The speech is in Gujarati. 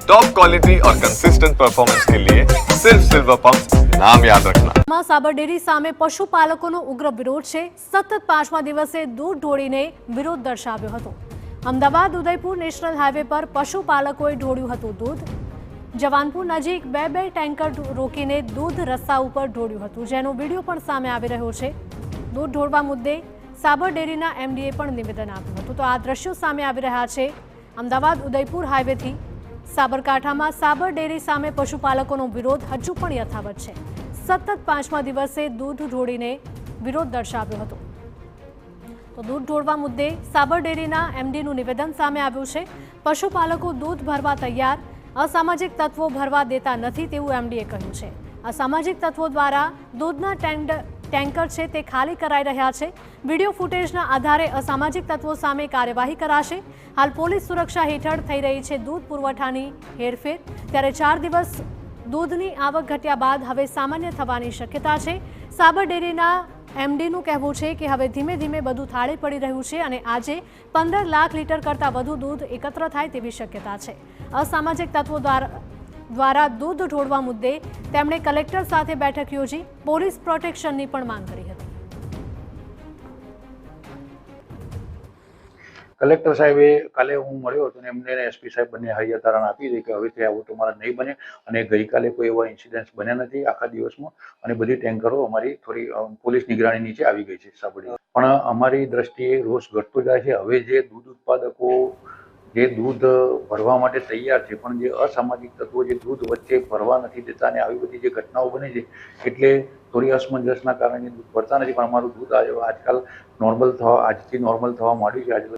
टॉप क्वालिटी और कंसिस्टेंट परफॉर्मेंस के लिए सिर्फ सिल्वर पंप नाम याद रखना। સાબર ડેરી સામે પશુપાલકોનો ઉગ્ર વિરોધ છે। સતત 5મા દિવસે દૂધ ઢોળીને વિરોધ દર્શાવ્યો હતો। અમદાવાદ ઉદયપુર નેશનલ હાઈવે પર પશુપાલકોએ ઢોળ્યું હતું દૂધ। જવાનપુર નજીક બે ટેન્કર રોકીને દૂધ રસ્તા ઉપર ઢોળ્યું હતું, જેનો વિડીયો પણ સામે આવી રહ્યો છે। દૂધ ઢોળવા મુદ્દે સાબર ડેરીના એમડીએ પણ નિવેદન આપ્યું હતું। તો આ દ્રશ્યો સામે આવી રહ્યા છે અમદાવાદ ઉદયપુર હાઈવેથી। સાબરકાંઠામાં સાબર ડેરી સામે પશુપાલકોનો વિરોધ હજુ પણ યથાવત છે। સતત 5મા દિવસે દૂધ ઢોળીને વિરોધ દર્શાવ્યો હતો। તો દૂધ ઢોળવા મુદ્દે સાબર ડેરીના એમડીનું નિવેદન સામે આવ્યું છે। પશુપાલકો દૂધ ભરવા તૈયાર, અસામાજિક તત્વો ભરવા દેતા નથી તેવું એમડીએ કહ્યું છે। અસામાજિક તત્વો દ્વારા દૂધના ટેન્કર છે તે ખાલી કરાઈ રહ્યા છે। વિડીયો ફૂટેજના આધારે અસામાજિક તત્વો સામે કાર્યવાહી કરાશે। હાલ પોલીસ સુરક્ષા હેઠળ થઈ રહી છે દૂધ પુરવઠાની હેરફેર। ત્યારે 4 દિવસ દૂધની આવક ઘટ્યા બાદ હવે સામાન્ય થવાની શક્યતા છે। સાબર ડેરીના એમડીનું કહેવું છે કે હવે ધીમે ધીમે બધું થાળે પડી રહ્યું છે અને આજે 15 લાખ લીટર કરતાં વધુ દૂધ એકત્ર થાય તેવી શક્યતા છે। અસામાજિક તત્વો દ્વારા દૂધ ઢોળવા મુદ્દે તેમણે કલેક્ટર સાથે બેઠક યોજી પોલીસ પ્રોટેક્શનની પણ માંગ કરી હતી। કલેક્ટર સાહેબે કાલે હું મળ્યો હતો અને એમને એસપી સાહેબ બંને હૈયાતારણ આપી હતી કે હવેથી આવું તમારા નહીં બને અને ગઈકાલે કોઈ એવા ઇન્સિડન્ટ્સ બન્યા નથી આખા દિવસમાં અને બધી ટેન્કરો અમારી થોડી પોલીસ નિગરાની નીચે આવી ગઈ છે સાબરડી। પણ અમારી દ્રષ્ટિએ રોષ ઘટતો જાય છે। હવે જે દૂધ ઉત્પાદકો જે દૂધ ભરવા માટે તૈયાર છે પણ જે અસામાજિક તત્વો જે દૂધ વચ્ચે ભરવા નથી દેતા અને આવી બધી જે ઘટનાઓ બને છે એટલે થોડી અસમંજસના કારણે દૂધ ભરતા નથી। પણ અમારું દૂધ આજકાલ આજથી નોર્મલ થવા માંડ્યું છે। આજે